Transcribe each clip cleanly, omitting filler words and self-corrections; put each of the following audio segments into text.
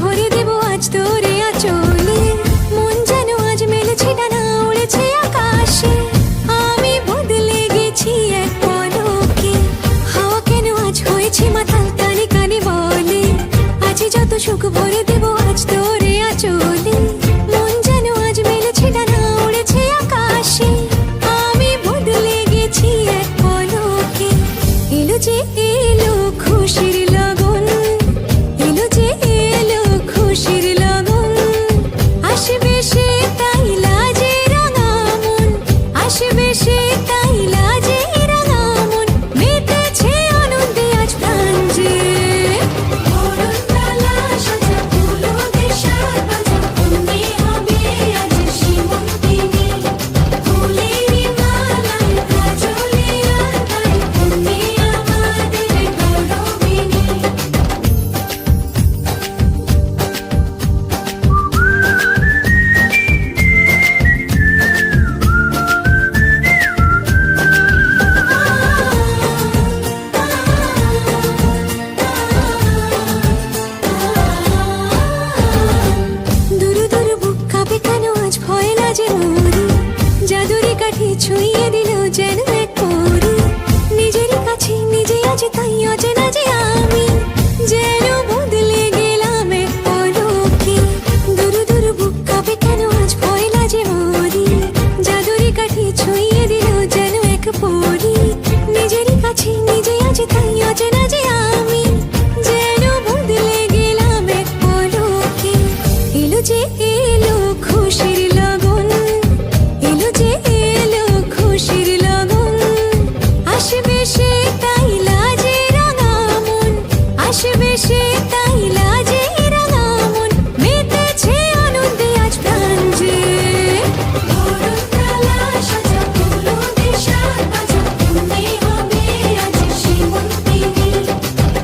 ভরে দেব আজ তোরে আঁচলে। মন যেন আজ মেলেছে ডানা, উড়েছে আকাশে। আমি বদলে গেছি এক পলকে, হাওয়া কেন আজ হয়েছে মাতাল, কানে কানে বলে আজ যত সুখ ভরে দেব আজ তোরে আঁচলে। মন যেন আজ মেলেছে ডানা, উড়েছে আকাশে। আমি বদলে গেছি এক পলকে। এলো যে এলো খুশির লগন, এলো যে এলো খুশির লগন। আসবে সে তাই লাজে রাঙা মন, আসবে সে তাই লাজে রাঙা মন। মেতেছে আনন্দে আজ প্রাণ যে। বরণডালা সাজা ফুলো দেশার বাজা, অন্যে হবে আজ সীমন্তিনী। ফুলেরই মালায় কাজলে আর গায়ে, অন্যে আমাদের গৌরবিনী। দুরু দুরু বুক কাঁপে কেন আজ ভয় লাজে মরি। জাদুরি কাঠি ছুঁয়ে দিল যেন এক পরি। নিজেরই কাছে নিজে আছে তাই অচেনা যে আমি, যেন বদলে গেলাম এক পলকে। দুরু দুরু বুক কাঁপে কেন আজ ভয় লাজে মরি। জাদুরি কাঠি ছুঁয়ে দিল যেন এক পরি। নিজেরই কাছে নিজে আছে তাই অচেনা যে আমি, যেন বদলে গেলাম এক পলকে। এলো যে এলো খুশির লগন, এলো যে এলো খুশির লগন। আসবে সে তাই লাজে রাঙা মন, আসবে সে তাই লাজে রাঙা মন। মেতেছে আনন্দে আজ প্রাণ যে। বরণডালা সাজা ফুলো দেশার বাজা, অন্যে হবে আজ সীমন্তিনী।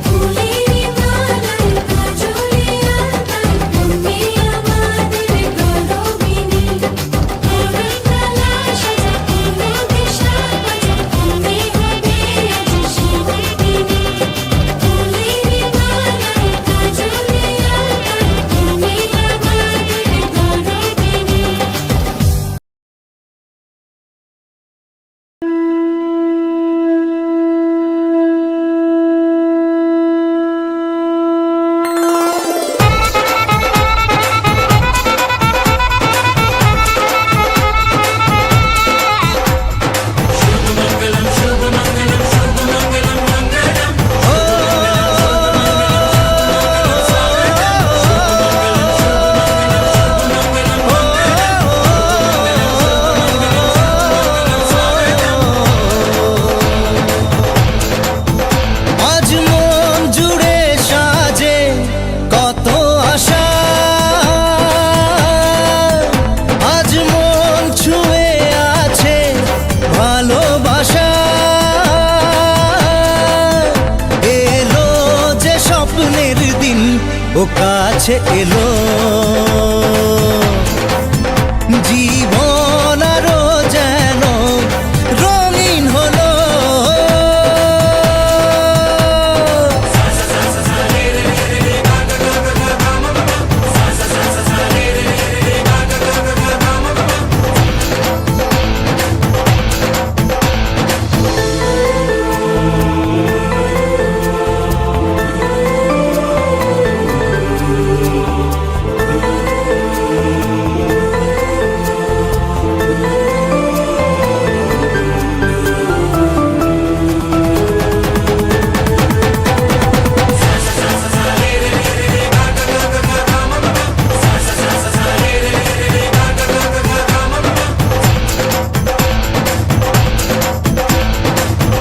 ফুলেরই মালায় কাজলে আর গায়ে, অন্যে আমাদের গৌরবিনী। বরণডালা সাজা ফুলো দেশার বাজা, অন্যে হবে আজ সীমন্তিনী। ফুলেরই মালায় কাজলে আর গায়ে, অন্যে আমাদের গৌরবিনী। আজ মন জুড়ে সাজে কত আশা, আজ মন ছুঁয়ে আছে ভালোবাসা। এলো যে স্বপ্নের দিন, ও কাছে এলো। জীবন আরো যেন রঙিন হলো।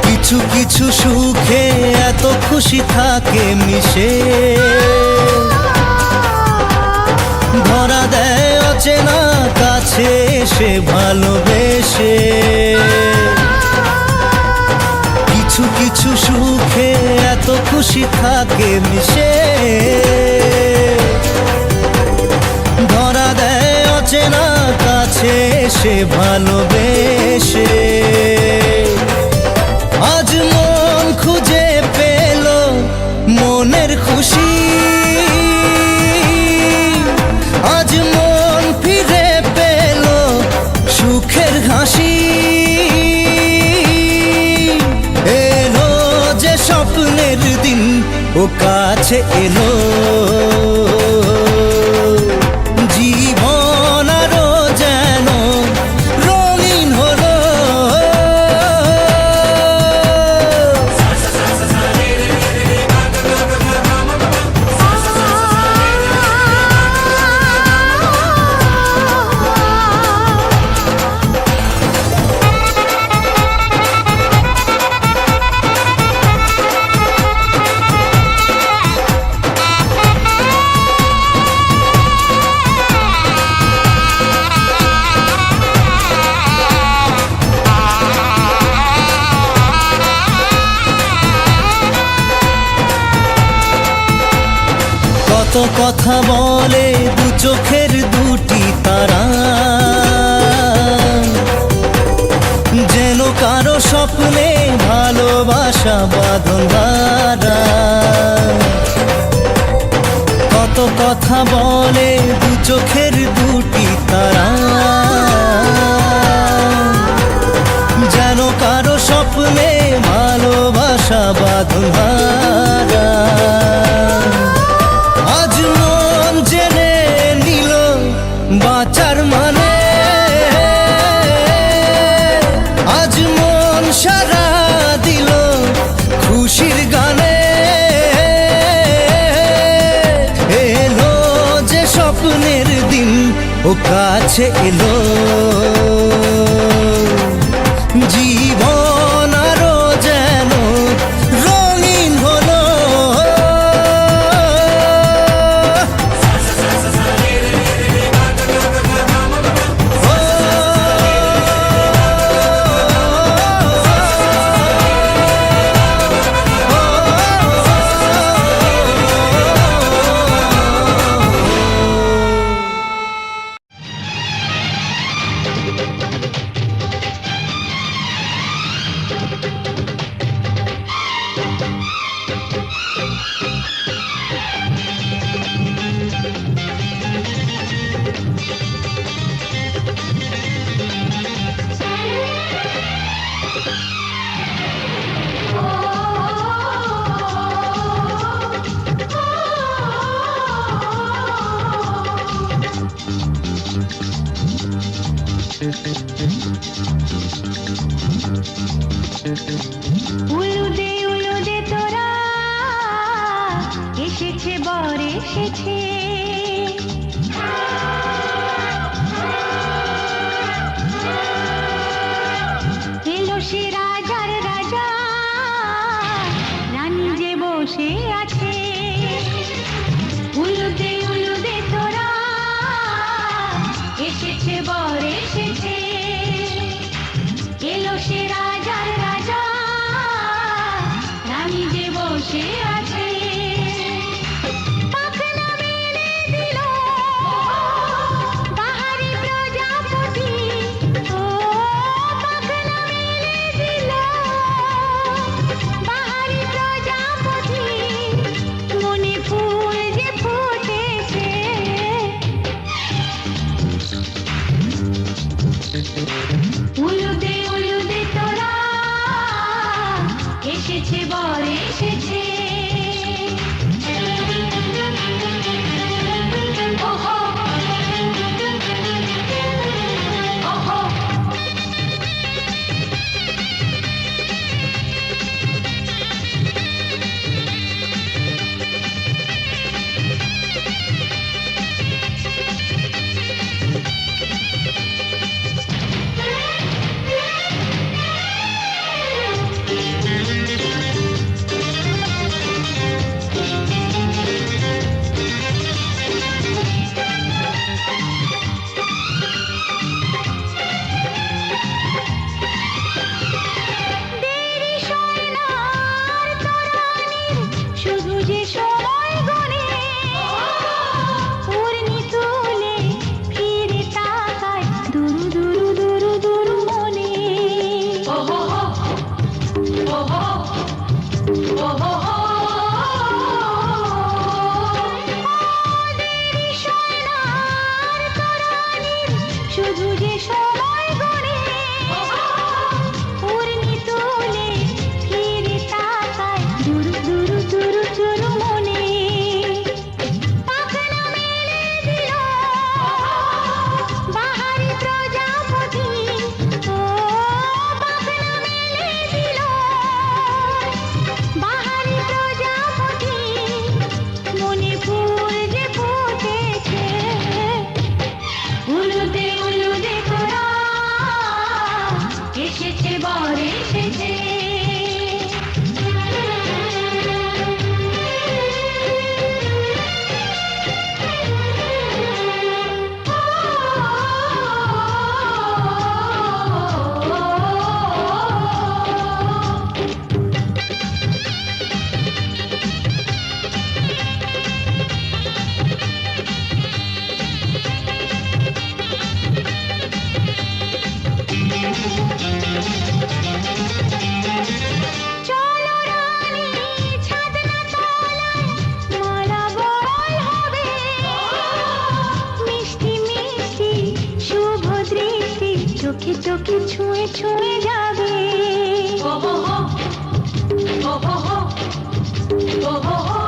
কিছু কিছু সুখে এত খুশি থাকে মিশে, ধরা দেয় অচেনা কাছে এসে ভালোবেসে। কিছু কিছু সুখে এত খুশি থাকে মিশে, ধরা দেয় অচেনা কাছে এসে ভালোবেসে। আজ মন খুঁজে পেল মনের খুশি, ও কাছে এলো জীবন আরো যেন রঙিন হলো কত কথা বলে দু চোখের দুটি তারা যেন কারো স্বপ্নে ভালোবাসা বাঁধন হারা কত কথা বলে দু চোখের দুটি তারা যেন কারো স্বপ্নে ভালোবাসা বাঁধন হারা আজ মন জেনে নিল বাঁচার মানে আজ মন সারা দিল খুশির গানে এলো যে স্বপ্নের দিন ও কাছে এলো জীবন আরো যেন রঙিন হলো উলুদে তোরা এসেছে বর এসেছে এলো সে রাজার রাজা রানী যে বসে আছে উলুদে তোরা এসেছে বর এসেছে চোখে চোখে ছুঁয়ে ছুঁয়ে যাবে ও হো হো ও হো হো ও হো হো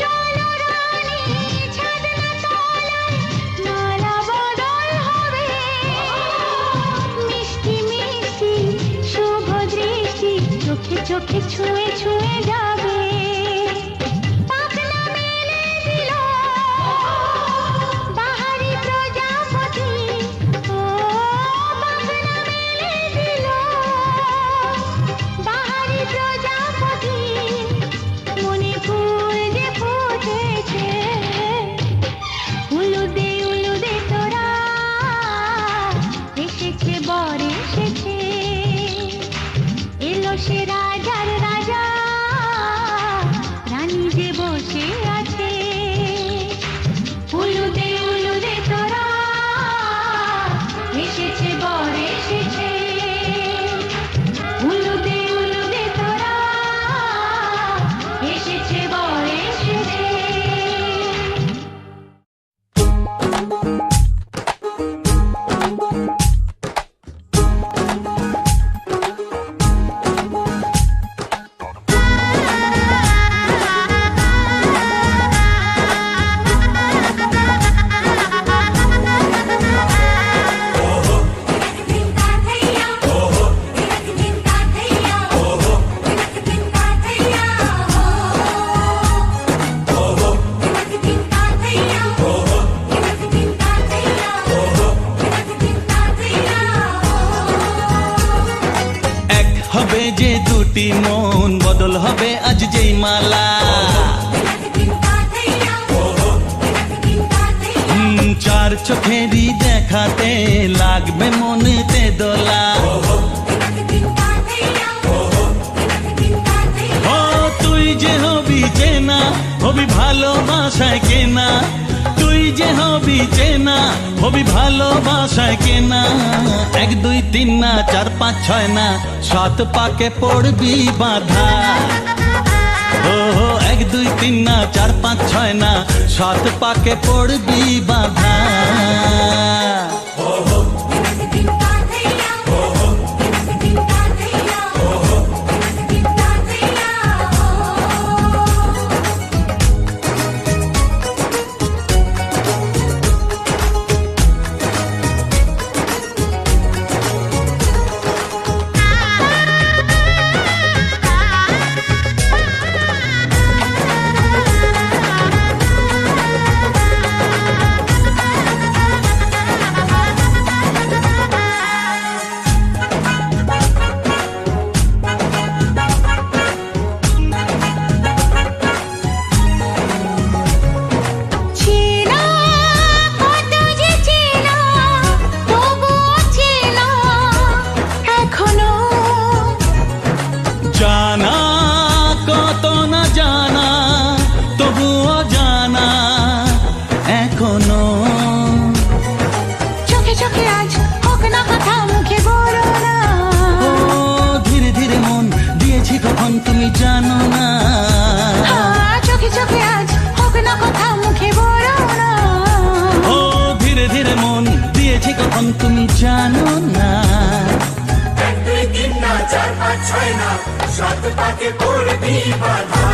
চলো রানী ছাদনা তলায় মালা বদল হবে মিষ্টি মিষ্টি শুভ দৃষ্টি চোখে চোখে ছুঁয়ে ছুঁয়ে যাবে পাখনা মেলে দিল বাহারি প্রজাপতি ও পাখনা মেলে দিল বাহারি প্রজাপতি মনে ফুল যে ফুটেছে উলুদে তোরা এসেছে বর এসেছে এলো সে রাজার রাজা রানী যে বসে আছে উলুদে তোরা এসেছে বর এসেছে উলুদে তোরা এসেছে বর এসেছে এক হবে যে দুটি মন বদল হবে আজ যেই মালা চার চোখেরই দেখাতে লাগবে মনেতে দোলা ও তুই যে হবি চেনা হবি ভালোবাসায় কেনা তুই যে হবি চেনা হবি ভালোবাসায় কেনা এক দুই তিন না চার পাঁচ ছয় না সাত পাকে পড়বি বাধা ও এক দুই তিন না চার পাঁচ ছয় না সাত পাকে পড়বি বাধা জানা কত না জানা তবুও জানা এখনো চোখে চোখে আজ হোক না কথা মুখে বলো না ও ধীরে ধীরে মন দিয়েছি কখন তুমি জানো না চোখে চোখে আজ হোক না কথা মুখে বলো না ও ধীরে ধীরে মন দিয়েছি কখন তুমি জানো না এক দুই তিন না চার পাঁচ ছয় না সাত পাকে পড়বি বাধা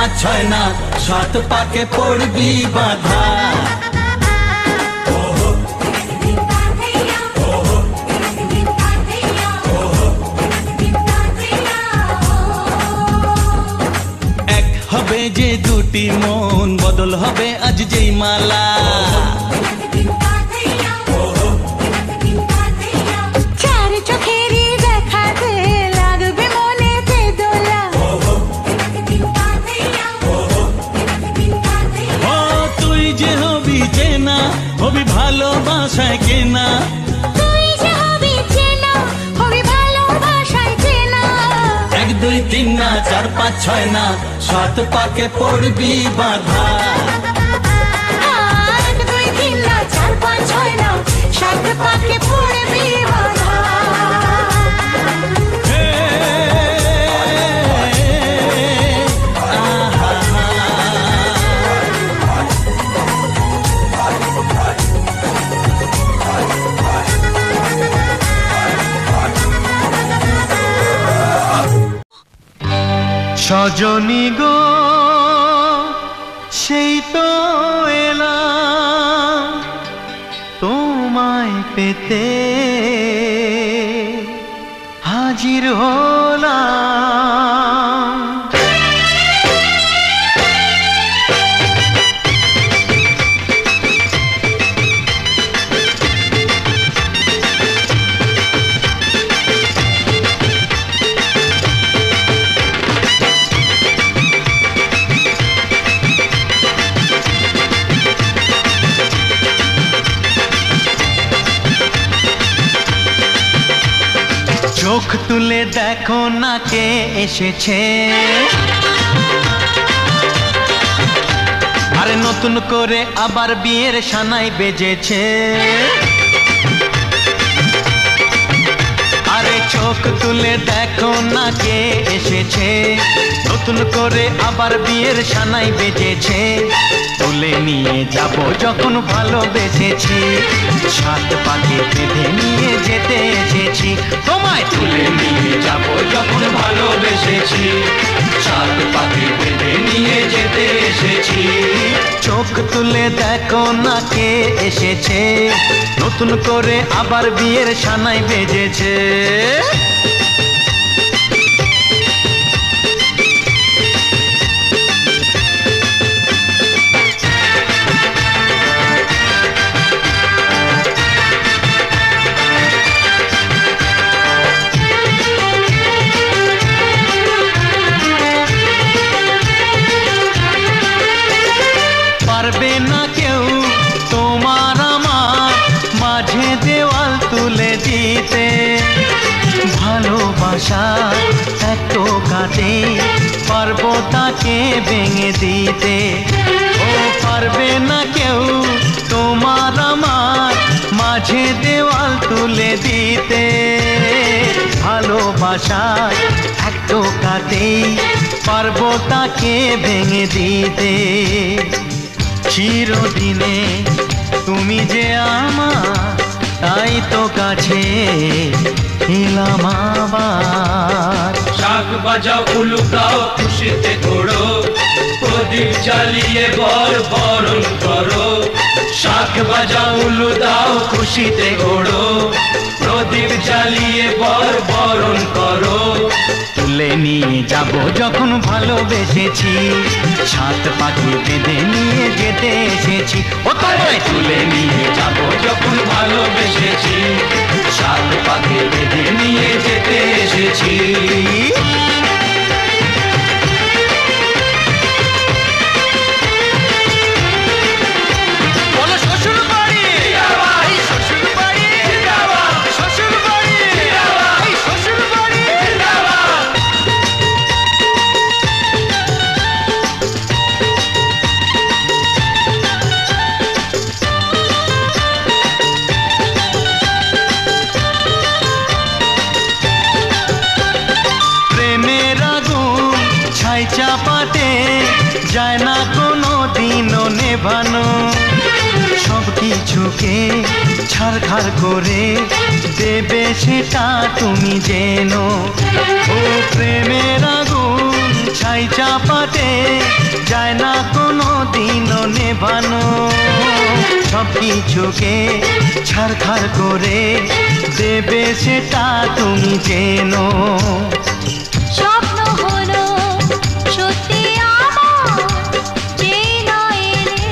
পাঁচ ছয় না, সাত পাকে পড়বি বাধা। এক হবে যে দুটি মন, বদল হবে আজ যেই মালা। চার চোখেরই দেখাতে লাগবে মনেতে দোলা। ও তুই যে হবি চেনা, হবি ভালোবাসায় কেনা। তুই যে হবি চেনা, হবি ভালোবাসায় চেনা। এক দুই তিন না, চার পাঁচ ছয় না, সাত পাকে পড়বি বাধা। এক দুই তিন না, চার পাঁচ ছয় না, সাত পাকে পড়বি বাধা। হে, আহা, সজনী গো সেই তো এলাম তোমায় পেতে, হাজির হলাম। চোখ তুলে দেখো না কে এসেছে, আরে নতুন করে আবার বিয়ের সানাই বেজেছে। আরে চোখ তুলে দেখো না কে এসেছে, নতুন করে আবার বিয়ের সানাই বেজেছে। তুলে নিয়ে যাব যখন ভালোবেসেছি, সাত পাকে বেঁধে নিয়ে যেতে এসেছি। তোমায় তুলে নিয়ে যাব যখন ভালোবেসেছি, সাত পাকে বেঁধে নিয়ে যেতে এসেছি। চোখ তুলে দেখো না কে এসেছে, নতুন করে আবার বিয়ের সানাই বেজেছে। পারবে না কেউ তোমার আমার মাঝে দেওয়াল তুলে দিতে, ভালোবাসা এত কাটে পারবো তাকে ভেঙে দিতে। ও পারবে না কেউ তোমার আমার মাঝে দেওয়াল তুলে দিতে, ভালোবাসা এত কাটে পারবো তাকে ভেঙে দিতে। চিরদিনে তুমি যে আমার, তাই তো কাছে এলাম আবার। শাক বাজাও উলু গাও খুশিতে ঘোড়ো, প্রদীপ জ্বালিয়ে বরণ করো। শাক বাজাও উলু দাও খুশিতে ঘোড়ো, প্রদীপ জ্বালিয়ে বরণ করো। তুলে নিয়ে যাব যখন ভালোবেসেছি, সাত পাকে বেঁধে নিয়ে যেতে এসেছি। ও তোমায় তুলে নিয়ে যাব যখন ভালোবেসেছি, সাত পাকে বেঁধে নিয়ে যেতে এসেছি। বলো শ্বশুর বাড়ি, এই শ্বশুর বাড়ি, শ্বশুর বাড়ি, এই শ্বশুর বাড়ি। প্রেমের আগুন ছাই চাপাতে যায় না কোনো দিনও নেভানো, সব কিছুকে ছাড়খাড় করে দেবে সেটা তুমি জেনো। ও প্রেমের আগুন ছাই চাপাতে যায় না কোনো দিনও নেভানো। সব কিছুকে ছারখার করে দেবে সেটা তুমি জেনো। স্বপ্ন হলো সত্যি আমার, যেই নয় এলে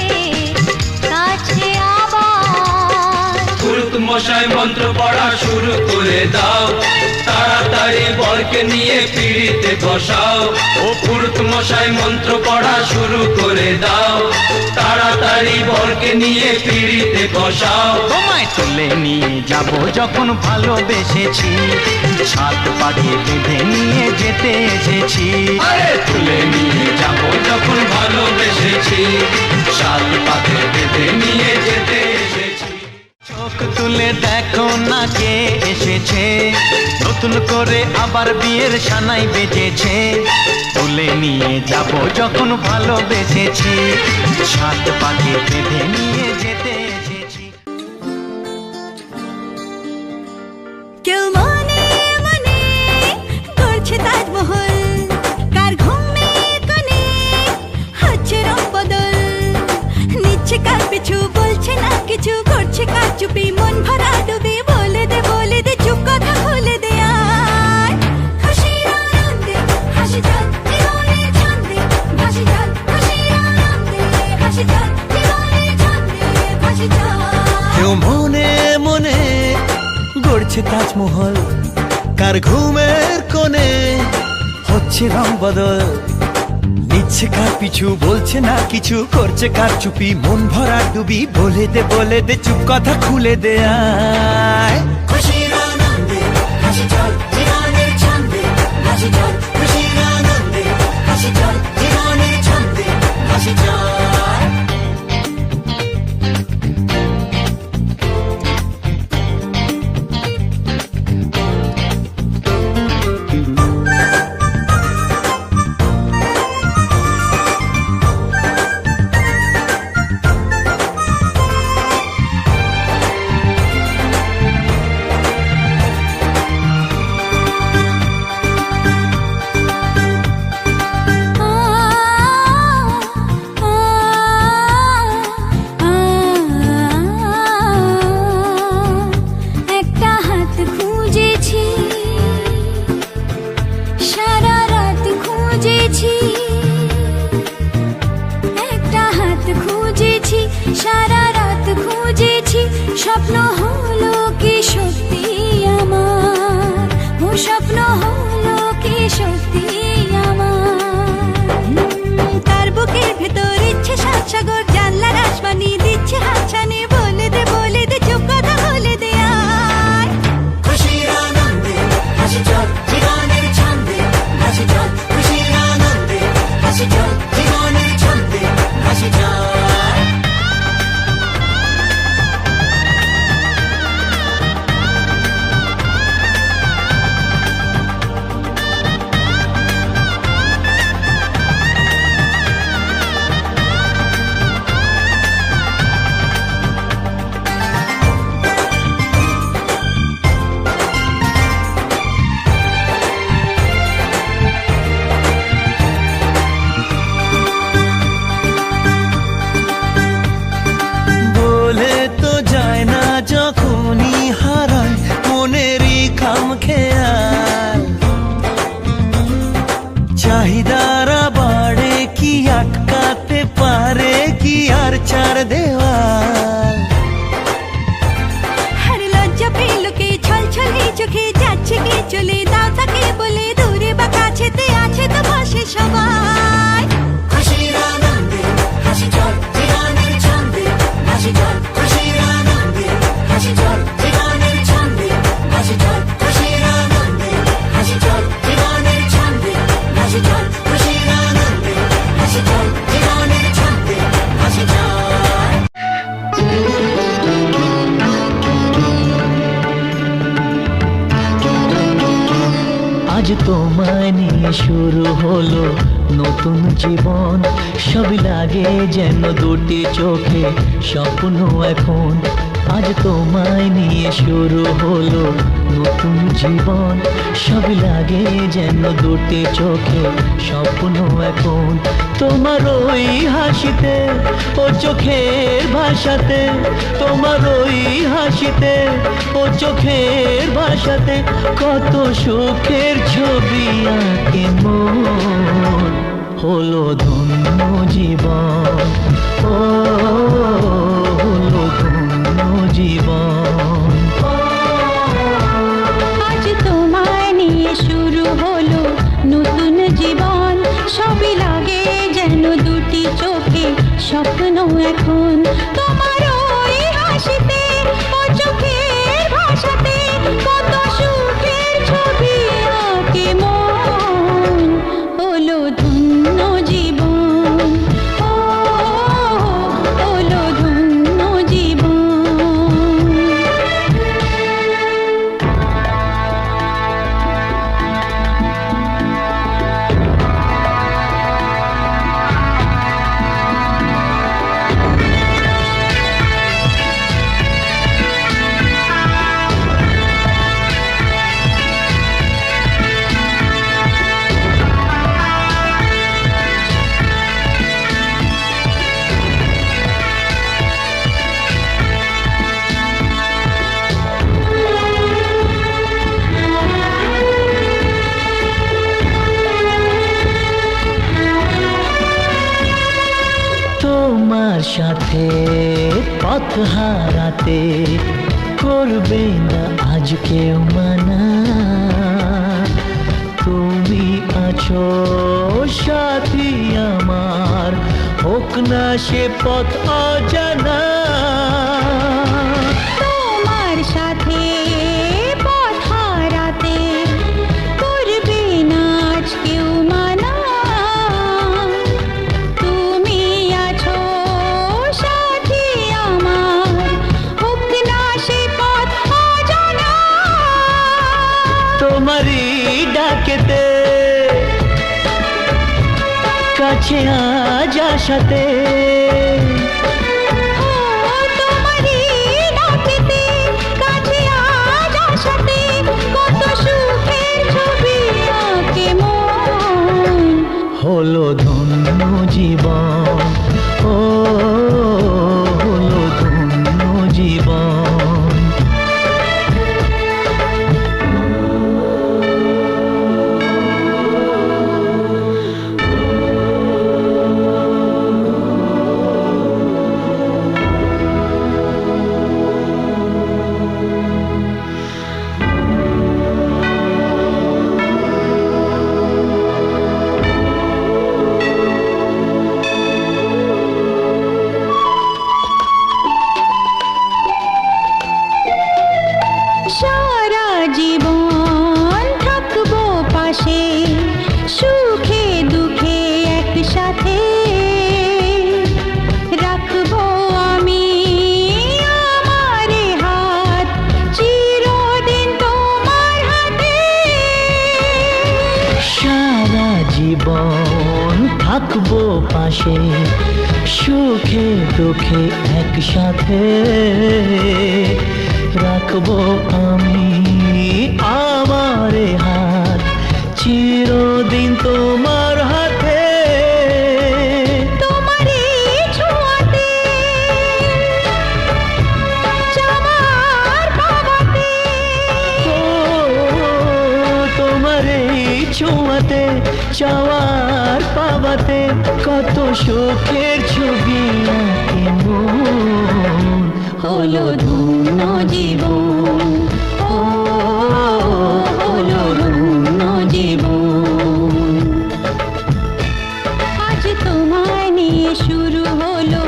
কাছে আবার। পুরুত মশাই মন্ত্র পড়া শুরু করে দাও, তাড়াতাড়ি বরকে নিয়ে পিড়িতে বসাও। ও পুরুত মশাই মন্ত্র পড়া শুরু করে দাও, তাড়াতাড়ি বরকে নিয়ে পিড়িতে বসাও। তোমায় তুলে নিয়ে যাব যখন ভালোবেসেছি, সাত পাকে বেঁধে নিয়ে যেতে এসেছি। আরে তুলে নিয়ে যাব যখন ভালোবেসেছি, সাত পাকে বেঁধে নিয়ে যেতে এসেছি। চোখ তুলে দেখো না কে এসেছে, নতুন করে আবার বিয়ের সানাই বেজেছে। তুলে নিয়ে যাব যখন ভালোবেসেছি, সাত পাকে বেঁধে নিয়ে যেতে এসেছি। কেউ মনে মনে করছে তাজমহল, কার ঘুমের কোণে হচ্ছে রং বদল। নিচ্ছে কার পিছু, বলছে না কিছু, করছে কার চুপি, মন ভরা ডুবে। বলে দে চুপ কথা খুলে দে আয়। খুশির আনন্দে হাসি চল জীবনের ছন্দে ভাসি চল, খুশির আনন্দে হাসি চল জীবনের ছন্দে ভাসি চল। কেউ মনে মনে গড়ছে তাজমহল, কার ঘুমের কোণে হচ্ছে রং বদল। নিচ্ছে কার পিছু, বলছে না কিছু, করছে কার চুপি, মন ভরা ডুবি। বলে দে চুপ কথা খুলে দে আয়। খুশির আনন্দে হাসি চল জীবনের ছন্দে ভাসি চল, খুশির আনন্দে হাসি চল জীবনের ছন্দে ভাসি চল। একটা হাত খুঁজেছি, সারা রাত খুঁজেছি। একটা হাত খুঁজেছি, সারা রাত খুঁজেছি। স্বপ্ন হলো কি সত্যি আমার, ও স্বপ্ন হলো কি সত্যি আমার। তার বুকের ভেতর ইচ্ছে সাত সাগর, জানলার আসমানি দিচ্ছে হাতছানি। বলে দে চুপ কথা বলে দে আয়। খুশির আনন্দে হাসি চল জীবনের ছন্দে ভাসি চল, খুশির আনন্দে হাসি চল জীবনের ছন্দে ভাসি চল। বলে তো যায় না যখনই হারায় মনেরই খাম খেয়াল। চাহিদারা বাড়ে কি আটকাতে পারে কি আর চার দেওয়াল। আর লজ্জা পেল কে, ছল ছলে চোখে যাচ্ছে কে চলে। দাও তাকে বলে দূরে বা কাছেতে আছে তো পাশে সবাই। খুশির আনন্দে হাসি চল জীবনের ছন্দে ভাসি চল, খুশির আনন্দে হাসি চল জীবনের ছন্দে ভাসি চল, খুশির আনন্দে হাসি চল জীবনের ছন্দে ভাসি চল, খুশির আনন্দে হাসি চল জীবনের ছন্দে ভাসি চল। আজ তোমায় নিয়ে শুরু হলো নতুন জীবন। সব লাগে যেন দুটি চোখে স্বপ্ন এখন। আজ তোমায় নিয়ে শুরু হলো নতুন জীবন। সব লাগে যেন দুটি চোখে স্বপ্ন এখন, তোমার ওই হাসিতে ও চোখের ভাষাতে, তোমার ওই হাসিতে ও চোখের ভাষাতে কত সুখের ছবি আঁকে মন। হলো ধন্য জীবন, ও হলো ধন্য জীবন। আজ তোমায় নিয়ে শুরু হলো নতুন জীবন। সবই লাগে যেন দুটি চোখে স্বপ্ন এখন, তোমার ওই হাসিতে ও চোখের ভাষাতে কত সুখের ছবি আঁকে মন। হলো ধন্য জীবন, ও হলো ধন্য জীবন। তোমার সাথে পথ হারাতে করবে না আজ কেউ মানা। তুমি আছো সাথী আমার, হোক না সে পথ অজানা। তোমার সাথে পথ হারাতে করবে না আজ কেউ মানা। তুমি আছো সাথী আমার, হোক না সে পথ অজানা। তোমারই ডাকেতে কাছে আজ আসাতে, তোমারই ডাকেতে কাছে আজ আসাতে কত সুখের ছবি আঁকে মন। হলো ধন্য জীবন, ও হলো ধন্য জীবন। সারা জীবন থাকবো পাশে, সুখে দুঃখে একসাথে রাখবো আমি আমার হাত চিরদিন তোমার হাতে। সারা জীবন থাকবো পাশে, সুখে দুঃখে একসাথে রাখবো আমি আমার হাত চিরদিন তোমার হাতে। তোমারই ছোঁয়াতে চাওয়ার পাওয়াতে, ও তোমার এই ছোঁয়াতে চাওয়ার পাওয়াতে কত সুখের ছবি আঁকে মন। হলো ধন্য জীবন, ও হলো ধন্য জীবন। আজ তোমায় নিয়ে শুরু হলো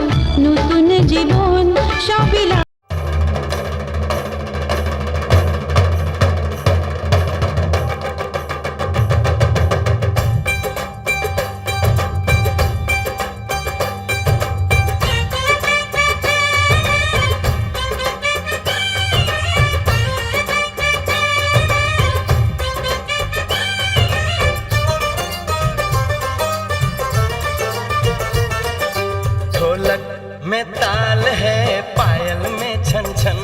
নতুন জীবন। সবই ढोलक में ताल है, पायल में छन छन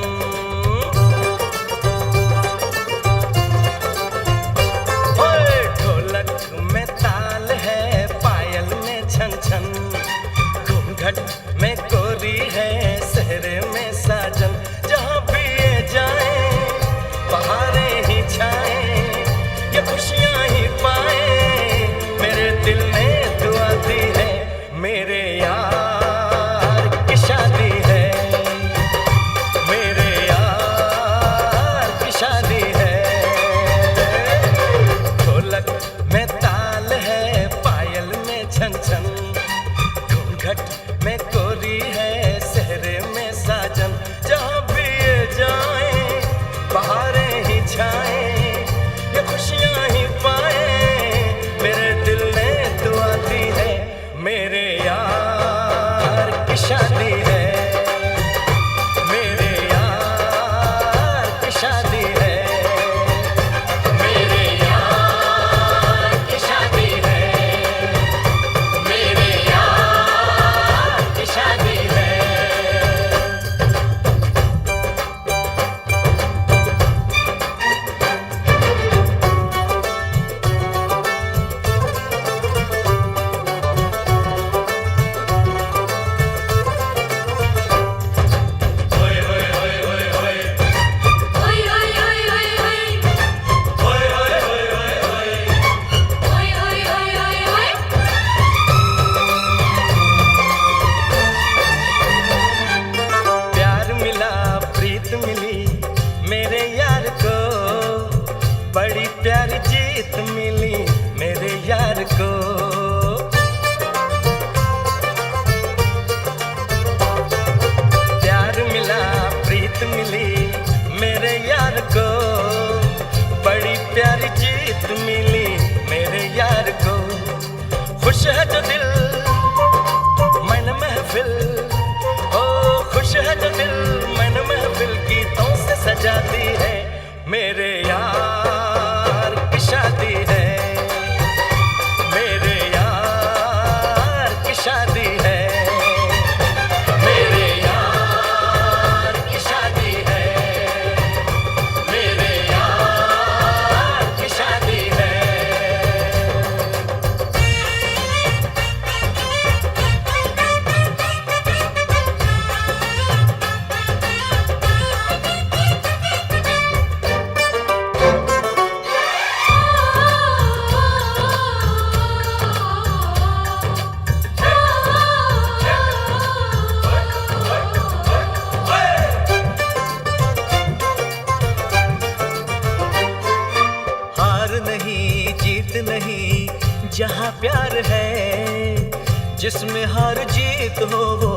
घूंघट में कोरी है सहरे में साजन, जहाँ भी ये जाए बहारें ही छाए, ये खुशियाँ ही पाए, मेरे दिल ने दुआ दी है, मेरे यार की शादी है, मेरे यार की शादी है। ढोलक में ताल है, पायल में छन छन, घूंघट में कोरी है सहरे में साजन, जहाँ भी ये जाए बहारें ही छाए, ये खुशियाँ ही पाए, मेरे दिल ने दुआ दी है, मेरे यार की शादी है, मेरे यार की शादी है, मेरे यार की शादी है, मेरे यार की शादी है। ओए ओए ओए ओए ओए ओए ओए ओए ओए। प्यार मिला प्रीत मिली मेरे यार को, बड़ी प्यारी जीत मिली मेरे यार को। प्यार मिला प्रीत मिली मेरे यार को, बड़ी प्यारी जीत मिली मेरे यार को। खुश है जो दिल मन महफिल, ओ खुश है जो दिल मन महफिल गीतों से सजाती है, मेरे यार की शादी है, मेरे यार की शादी है, मेरे यार की शादी है, मेरे यार की शादी है। हार नहीं जीत नहीं जहाँ प्यार है, जिसमें हार जीत हो वो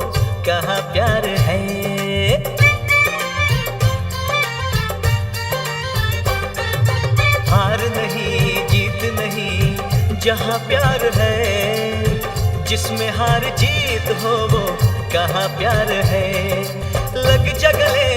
कहाँ प्यार है। हार नहीं जीत नहीं जहाँ प्यार है, जिसमें हार जीत हो वो कहाँ प्यार है। लग जा गले